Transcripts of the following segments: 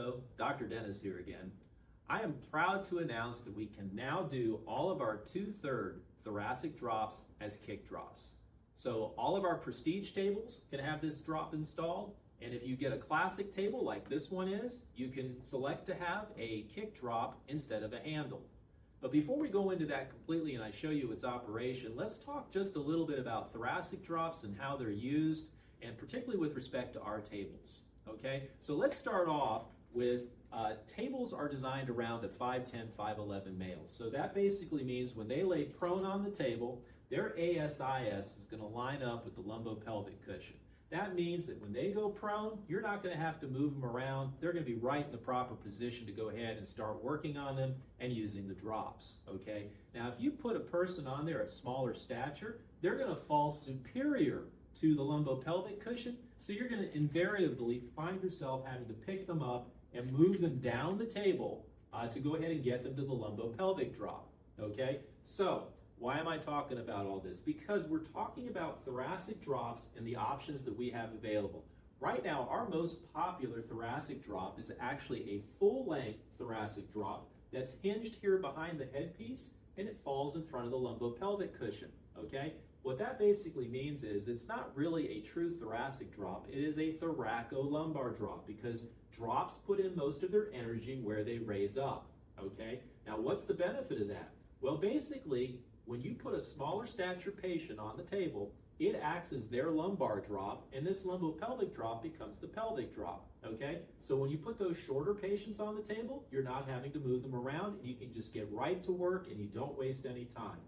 Hello, Dr. Dennis here again. I am proud to announce that we can now do all of our 2/3 thoracic drops as kick drops. So all of our prestige tables can have this drop installed, and if you get a classic table like this one is, you can select to have a kick drop instead of a handle. But before we go into that completely and I show you its operation, let's talk just a little bit about thoracic drops and how they're used, and particularly with respect to our tables. Okay, so let's start off with tables are designed around at 5'10", 5'11" males. So that basically means when they lay prone on the table, their ASIS is going to line up with the lumbopelvic cushion. That means that when they go prone, you're not going to have to move them around. They're going to be right in the proper position to go ahead and start working on them and using the drops, okay? Now, if you put a person on there of smaller stature, they're going to fall superior to the lumbopelvic cushion, so you're going to invariably find yourself having to pick them up and move them down the table to go ahead and get them to the lumbopelvic drop, okay? So, why am I talking about all this? Because we're talking about thoracic drops and the options that we have available. Right now, our most popular thoracic drop is actually a full-length thoracic drop that's hinged here behind the headpiece, and it falls in front of the lumbopelvic cushion, okay? What that basically means is it's not really a true thoracic drop, it is a thoracolumbar drop because drops put in most of their energy where they raise up, okay? Now, what's the benefit of that? Well, basically, when you put a smaller stature patient on the table, it acts as their lumbar drop, and this lumbopelvic drop becomes the pelvic drop, okay? So when you put those shorter patients on the table, you're not having to move them around, and you can just get right to work, and you don't waste any time.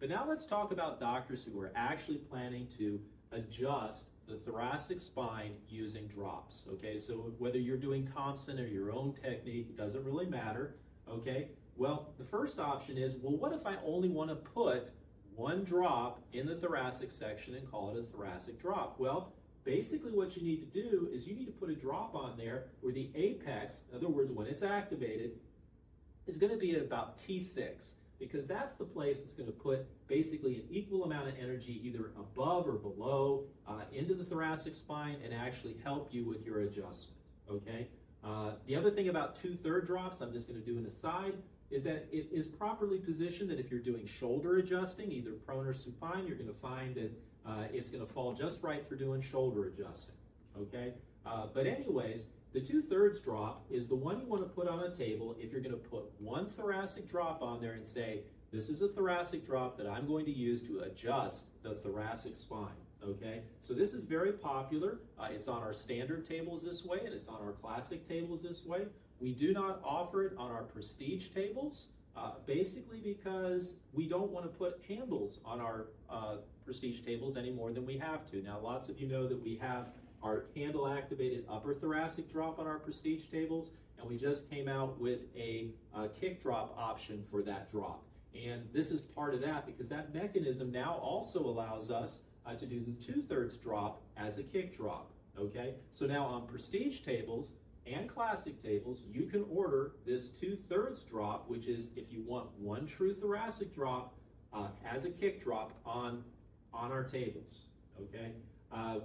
But now let's talk about doctors who are actually planning to adjust the thoracic spine using drops, okay? So whether you're doing Thompson or your own technique, it doesn't really matter, okay? Well, the first option is, well, what if I only want to put one drop in the thoracic section and call it a thoracic drop? Well, basically what you need to do is you need to put a drop on there where the apex, in other words, when it's activated, is going to be at about T6, because that's the place that's going to put basically an equal amount of energy either above or below into the thoracic spine and actually help you with your adjustment, okay? The other thing about 2/3 drops, I'm just going to do an aside, is that it is properly positioned that if you're doing shoulder adjusting, either prone or supine, you're going to find that it's going to fall just right for doing shoulder adjusting, okay? But anyways, the 2/3 drop is the one you want to put on a table if you're going to put one thoracic drop on there and say, this is a thoracic drop that I'm going to use to adjust the thoracic spine, okay? So this is very popular. It's on our standard tables this way, and it's on our classic tables this way. We do not offer it on our prestige tables, basically because we don't want to put handles on our prestige tables any more than we have to. Now, lots of you know that we have our handle-activated upper thoracic drop on our prestige tables, and we just came out with a kick drop option for that drop. And this is part of that because that mechanism now also allows us to do the 2/3 drop as a kick drop, okay? So now on prestige tables and classic tables, you can order this 2/3 drop, which is if you want one true thoracic drop as a kick drop on our tables, okay?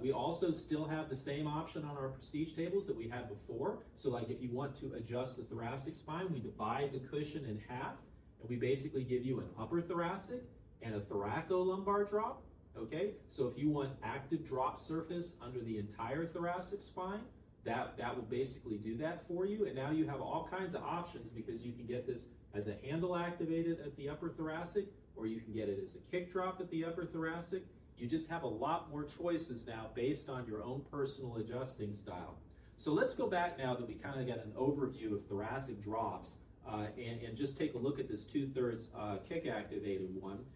We also still have the same option on our prestige tables that we had before. So like if you want to adjust the thoracic spine, we divide the cushion in half, and we basically give you an upper thoracic and a thoracolumbar drop, okay? So if you want active drop surface under the entire thoracic spine, that will basically do that for you. And now you have all kinds of options because you can get this as a handle activated at the upper thoracic, or you can get it as a kick drop at the upper thoracic. You just have a lot more choices now based on your own personal adjusting style. So let's go back now that we kind of got an overview of thoracic drops and just take a look at this 2/3 kick activated one.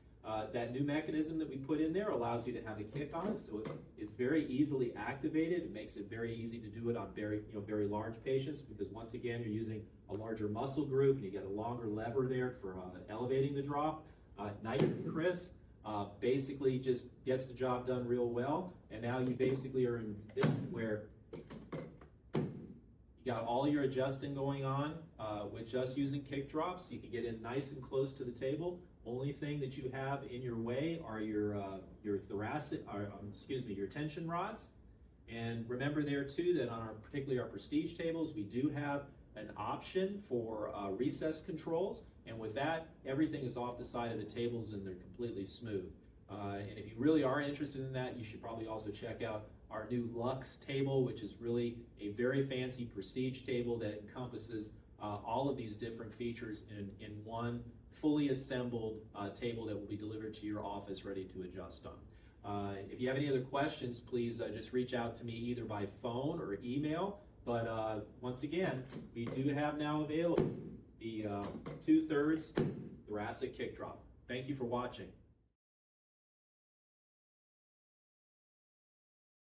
That new mechanism that we put in there allows you to have a kick on it, so it's very easily activated. It makes it very easy to do it on very large patients because once again you're using a larger muscle group and you get a longer lever there for elevating the drop. Nice and crisp. Basically just gets the job done real well, and now you basically are in a position where you got all your adjusting going on with just using kick drops. You can get in nice and close to the table. Only thing that you have in your way are your thoracic, your tension rods, And remember there too that on particularly our prestige tables, we do have an option for recess controls, and with that, everything is off the side of the tables and they're completely smooth. And if you really are interested in that, you should probably also check out our new Luxe table, which is really a very fancy prestige table that encompasses all of these different features in one fully assembled table that will be delivered to your office ready to adjust on. If you have any other questions, please just reach out to me either by phone or email. But once again, we do have now available the 2/3 thoracic kick drop. Thank you for watching.